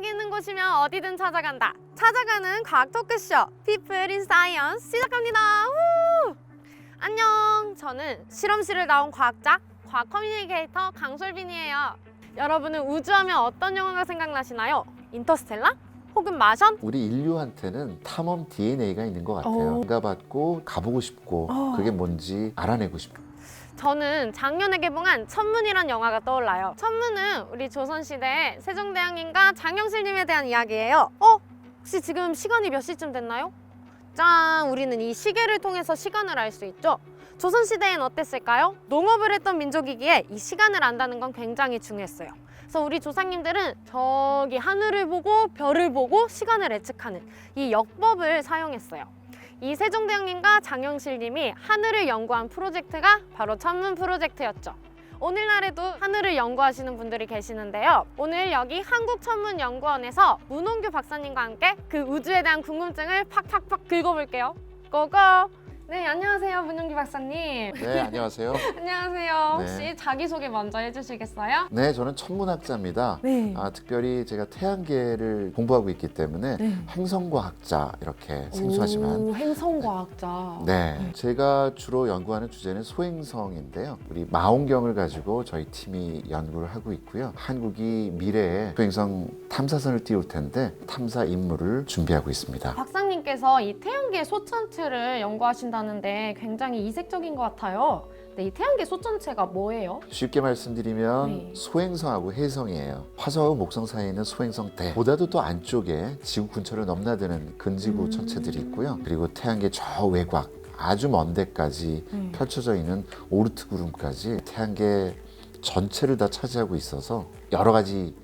과학이 있는 곳이면 어디든 찾아간다. 찾아가는 과학 토크쇼 People in Science 시작합니다. 우! 안녕, 저는 실험실을 나온 과학자, 과학 커뮤니케이터 강솔빈이에요. 여러분은 우주하면 어떤 영화가 생각나시나요? 인터스텔라? 혹은 마션? 우리 인류한테는 탐험 DNA가 있는 것 같아요. 가봤고 가보고 싶고 그게 뭔지 알아내고 싶고. 저는 작년에 개봉한 천문이란 영화가 떠올라요. 천문은 우리 조선시대의 세종대왕님과 장영실님에 대한 이야기예요. 혹시 지금 시간이 몇 시쯤 됐나요? 짠! 우리는 이 시계를 통해서 시간을 알 수 있죠. 조선시대엔 어땠을까요? 농업을 했던 민족이기에 이 시간을 안다는 건 굉장히 중요했어요. 그래서 우리 조상님들은 저기 하늘을 보고 별을 보고 시간을 예측하는 이 역법을 사용했어요. 이 세종대왕님과 장영실님이 하늘을 연구한 프로젝트가 바로 천문 프로젝트였죠. 오늘날에도 하늘을 연구하시는 분들이 계시는데요. 오늘 여기 한국천문연구원에서 문홍규 박사님과 함께 그 우주에 대한 궁금증을 팍팍팍 긁어볼게요. 고고! 네, 안녕하세요, 문홍규 박사님. 네, 안녕하세요. 안녕하세요. 네. 혹시 자기소개 먼저 해주시겠어요? 네, 저는 천문학자입니다. 네. 특별히 제가 태양계를 공부하고 있기 때문에 행성과학자 이렇게 생소하지만 오, 행성과학자. 네, 제가 주로 연구하는 주제는 소행성인데요. 우리 망원경을 가지고 저희 팀이 연구를 하고 있고요. 한국이 미래에 소행성 탐사선을 띄울 텐데 탐사 임무를 준비하고 있습니다. 박사님께서 이 태양계 소천체를 연구하신다는데 굉장히 이색적인 것 같아요. 네, 이 태양계 소천체가 뭐예요? 쉽게 말씀드리면 네. 소행성하고 해성이에요. 화성하고 목성 사이에 있는 소행성 대보다도 또 안쪽에 지구 근처를 넘나드는 근지구 천체들이 있고요. 그리고 태양계 저 외곽 아주 먼 데까지 펼쳐져 있는 오르트 구름까지 태양계 전체를 다 차지하고 있어서 여러 가지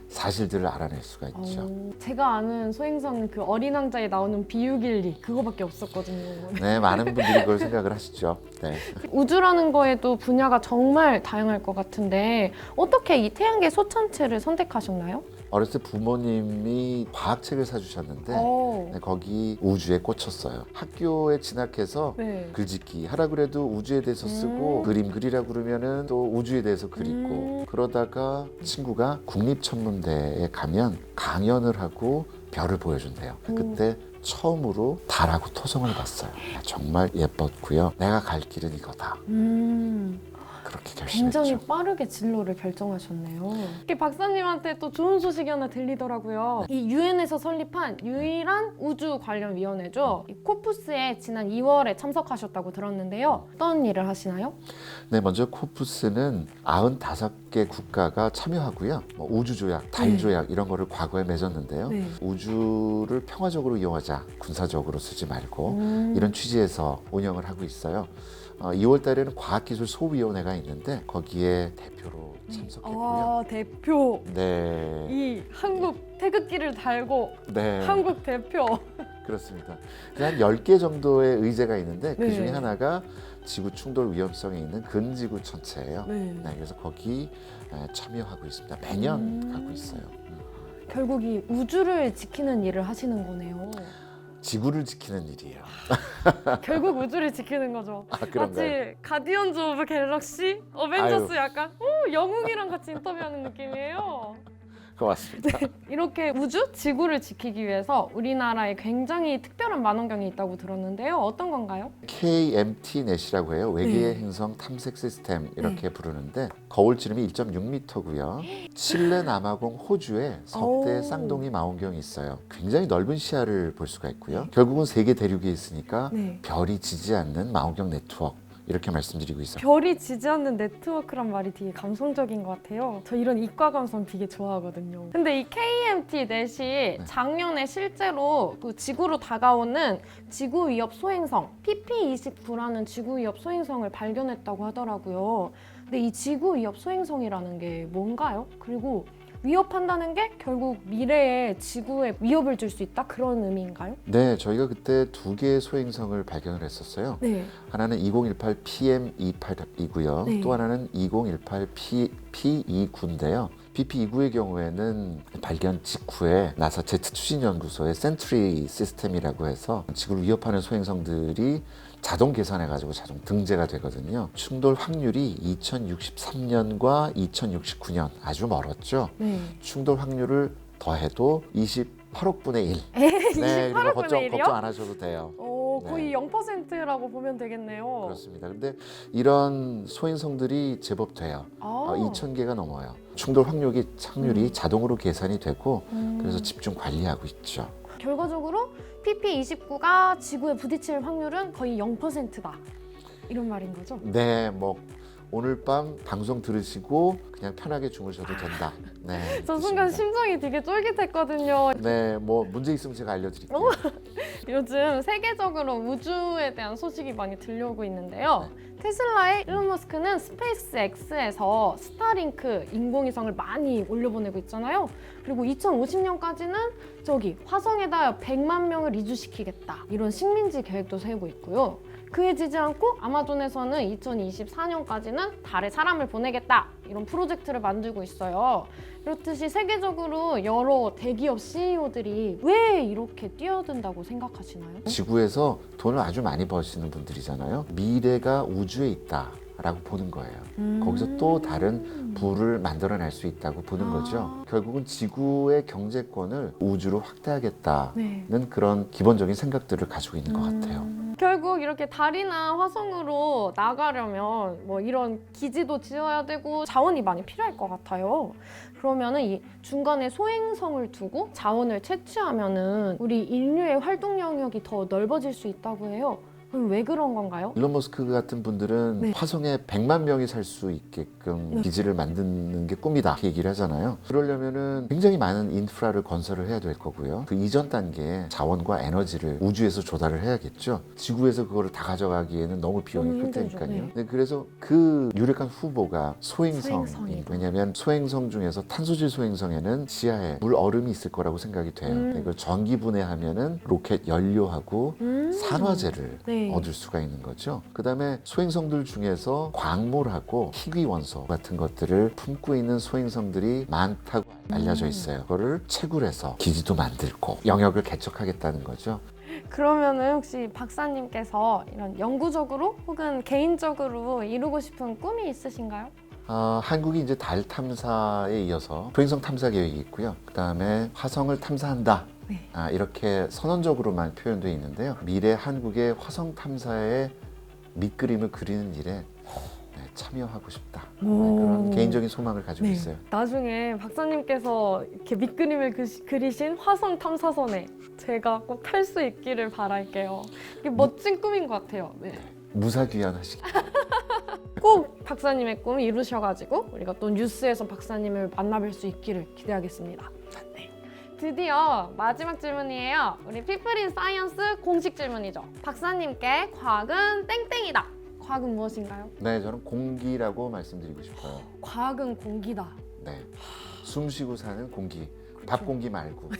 사실들을 알아낼 수가 있죠. 제가 아는 소행성 그 어린 왕자에 나오는 비유길리 그거밖에 없었거든요. 네, 많은 분들이 그걸 생각을 하시죠. 네. 우주라는 거에도 분야가 정말 다양할 것 같은데 어떻게 이 태양계 소천체를 선택하셨나요? 어렸을 때 부모님이 과학책을 사주셨는데 네, 거기 우주에 꽂혔어요. 학교에 진학해서 네. 글짓기 하라 그래도 우주에 대해서 쓰고 그림 그리라 그러면은 또 우주에 대해서 그리고 그러다가 친구가 국립천문대에 가면 강연을 하고 별을 보여준대요. 그때 처음으로 달하고 토성을 봤어요. 정말 예뻤고요. 내가 갈 길은 이거다. 그렇게 결심했죠. 굉장히 빠르게 진로를 결정하셨네요. 이렇게 박사님한테 또 좋은 소식이 하나 들리더라고요. 이 유엔에서 설립한 유일한 우주 관련 위원회죠. 이 코프스에 지난 2월에 참석하셨다고 들었는데요. 어떤 일을 하시나요? 네, 먼저 코프스는 95개 국가가 참여하고요. 우주조약, 달조약 이런 거를 과거에 맺었는데요. 네. 우주를 평화적으로 이용하자, 군사적으로 쓰지 말고 이런 취지에서 운영을 하고 있어요. 2월 달에는 과학기술소위원회가 있는데 거기에 대표로 참석했고요. 대표. 네, 이 한국 태극기를 달고 네, 한국 대표. 그렇습니다. 한 10개 정도의 의제가 있는데 그 중에 네. 하나가 지구 충돌 위험성이 있는 근지구 천체예요. 네. 네, 그래서 거기 참여하고 있습니다. 매년 가고 있어요. 결국 이 우주를 지키는 일을 하시는 거네요. 지구를 지키는 일이에요. 결국 우주를 지키는 거죠. 그런가요? 마치 가디언즈 오브 갤럭시? 어벤져스 약간 영웅이랑 같이 인터뷰하는 느낌이에요. 고맙습니다. 이렇게 우주, 지구를 지키기 위해서 우리나라에 굉장히 특별한 망원경이 있다고 들었는데요. 어떤 건가요? KMT-NET이라고 해요. 외계의 네. 행성 탐색 시스템 이렇게 부르는데 거울 지름이 1.6m고요. 칠레 남아공 호주에 석대 오. 쌍둥이 망원경이 있어요. 굉장히 넓은 시야를 볼 수가 있고요. 결국은 세계 대륙에 있으니까 네. 별이 지지 않는 망원경 네트워크 이렇게 말씀드리고 있어요. 별이 지지 않는 네트워크란 말이 되게 감성적인 것 같아요. 저 이런 이과 감성 되게 좋아하거든요. 근데 이 KMT 넷이 작년에 실제로 그 지구로 다가오는 지구 위협 소행성 PP29라는 지구 위협 소행성을 발견했다고 하더라고요. 근데 이 지구 위협 소행성이라는 게 뭔가요? 그리고 위협한다는 게 결국 미래에 지구에 위협을 줄 수 있다? 그런 의미인가요? 네, 저희가 그때 2개의 소행성을 발견을 했었어요. 네. 하나는 2018 PM28이고요. 네. 또 하나는 2018 P29인데요. BP29의 경우에는 발견 직후에 나사 제트 추진연구소의 센트리 시스템이라고 해서 지구를 위협하는 소행성들이 자동 계산해가지고 자동 등재가 되거든요. 충돌 확률이 2063년과 2069년 아주 멀었죠. 네. 충돌 확률을 더해도 28억분의 1. 네, 28억 그러니까 분의 1이요? 걱정 안 하셔도 돼요. 거의 0%라고 보면 되겠네요. 그렇습니다. 근데 이런 소행성들이 제법 돼요. 아. 2,000개가 넘어요. 충돌 확률이 자동으로 계산이 되고 그래서 집중 관리하고 있죠. 결과적으로 PP29가 지구에 부딪힐 확률은 거의 0%다. 이런 말인 거죠? 네, 뭐 오늘 밤 방송 들으시고 그냥 편하게 주무셔도 된다. 네. 저 순간 좋습니다. 심장이 되게 쫄깃했거든요. 네, 뭐 문제 있으면 제가 알려드릴게요. 요즘 세계적으로 우주에 대한 소식이 많이 들려오고 있는데요. 테슬라의 일론 머스크는 스페이스 X에서 스타링크 인공위성을 많이 올려보내고 있잖아요. 그리고 2050년까지는 저기 화성에다 100만 명을 이주시키겠다. 이런 식민지 계획도 세우고 있고요. 그에 지지 않고 아마존에서는 2024년까지는 달에 사람을 보내겠다. 이런 프로젝트를 만들고 있어요. 이렇듯이 세계적으로 여러 대기업 CEO들이 왜 이렇게 뛰어든다고 생각하시나요? 지구에서 돈을 아주 많이 버시는 분들이잖아요. 미래가 우주에 있다라고 보는 거예요. 거기서 또 다른 부를 만들어낼 수 있다고 보는 거죠. 결국은 지구의 경제권을 우주로 확대하겠다는 네. 그런 기본적인 생각들을 가지고 있는 것 같아요. 결국 이렇게 달이나 화성으로 나가려면 뭐 이런 기지도 지어야 되고 자원이 많이 필요할 것 같아요. 그러면은 이 중간에 소행성을 두고 자원을 채취하면은 우리 인류의 활동 영역이 더 넓어질 수 있다고 해요. 그럼 왜 그런 건가요? 일론 머스크 같은 분들은 네. 화성에 100만 명이 살 수 있게끔 네. 기지를 만드는 게 꿈이다 이렇게 얘기를 하잖아요. 그러려면은 굉장히 많은 인프라를 건설을 해야 될 거고요. 그 이전 단계에 자원과 에너지를 우주에서 조달을 해야겠죠. 지구에서 그거를 다 가져가기에는 너무 비용이 너무 클 힘들죠. 테니까요. 네. 네, 그래서 그 유력한 후보가 소행성인 소행성이다. 왜냐하면 소행성 중에서 탄소질 소행성에는 지하에 물 얼음이 있을 거라고 생각이 돼요. 이걸 전기 분해하면은 로켓 연료하고 산화제를 네. 얻을 수가 있는 거죠. 그 다음에 소행성들 중에서 광물하고 희귀 원소 같은 것들을 품고 있는 소행성들이 많다고 알려져 있어요. 그거를 채굴해서 기지도 만들고 영역을 개척하겠다는 거죠. 그러면은 혹시 박사님께서 이런 영구적으로 혹은 개인적으로 이루고 싶은 꿈이 있으신가요? 한국이 이제 달 탐사에 이어서 소행성 탐사 계획이 있고요. 그 다음에 화성을 탐사한다. 네. 이렇게 선언적으로만 표현되어 있는데요. 미래 한국의 화성 탐사의 밑그림을 그리는 일에 참여하고 싶다. 그런 개인적인 소망을 가지고 있어요. 나중에 박사님께서 이렇게 밑그림을 그리신 화성 탐사선에 제가 꼭 탈 수 있기를 바랄게요. 이게 멋진 꿈인 것 같아요. 네. 무사귀환하시기 꼭 박사님의 꿈 이루셔가지고 우리가 또 뉴스에서 박사님을 만나뵐 수 있기를 기대하겠습니다. 네. 드디어 마지막 질문이에요. 우리 피플인 사이언스 공식 질문이죠. 박사님께 과학은 땡땡이다. 과학은 무엇인가요? 네, 저는 공기라고 말씀드리고 싶어요. 과학은 공기다. 네, 숨 쉬고 사는 공기, 밥 공기 말고.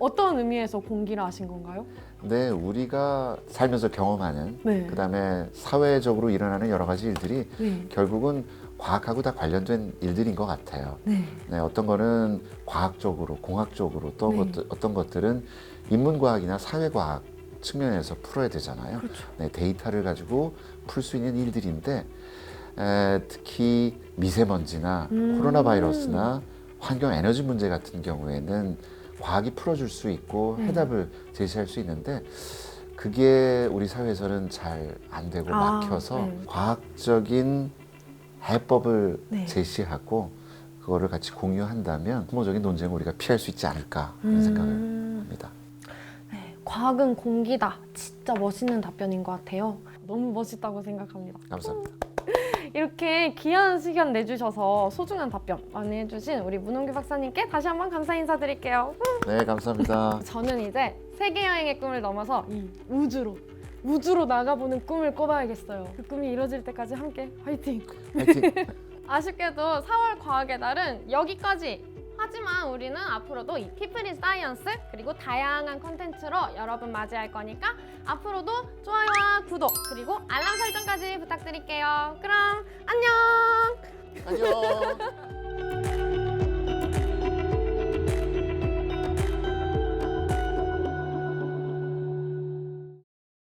어떤 의미에서 공기라 하신 건가요? 네, 우리가 살면서 경험하는 네. 그다음에 사회적으로 일어나는 여러 가지 일들이 네. 결국은 과학하고 다 관련된 일들인 것 같아요. 네. 네, 어떤 거는 과학적으로, 공학적으로 또 네. 어떤 것들은 인문과학이나 사회과학 측면에서 풀어야 되잖아요. 그렇죠. 네, 데이터를 가지고 풀 수 있는 일들인데 특히 미세먼지나 코로나 바이러스나 환경 에너지 문제 같은 경우에는 과학이 풀어줄 수 있고 해답을 제시할 수 있는데 그게 우리 사회에서는 잘 안 되고 막혀서 네. 과학적인 해법을 네. 제시하고 그거를 같이 공유한다면 소모적인 논쟁을 우리가 피할 수 있지 않을까 하는 생각을 합니다. 네. 과학은 공기다. 진짜 멋있는 답변인 것 같아요. 너무 멋있다고 생각합니다. 감사합니다. 이렇게 귀한 시간 내주셔서 소중한 답변 많이 해주신 우리 문홍규 박사님께 다시 한번 감사 인사드릴게요. 네, 감사합니다. 저는 이제 세계 여행의 꿈을 넘어서 이 우주로 나가보는 꿈을 꿔봐야겠어요. 그 꿈이 이루어질 때까지 함께 화이팅! 화이팅! 아쉽게도 4월 과학의 날은 여기까지! 하지만 우리는 앞으로도 이 피플인 사이언스 그리고 다양한 컨텐츠로 여러분 맞이할 거니까 앞으로도 좋아요와 구독 그리고 알람 설정까지 부탁드릴게요. 그럼 안녕! 안녕!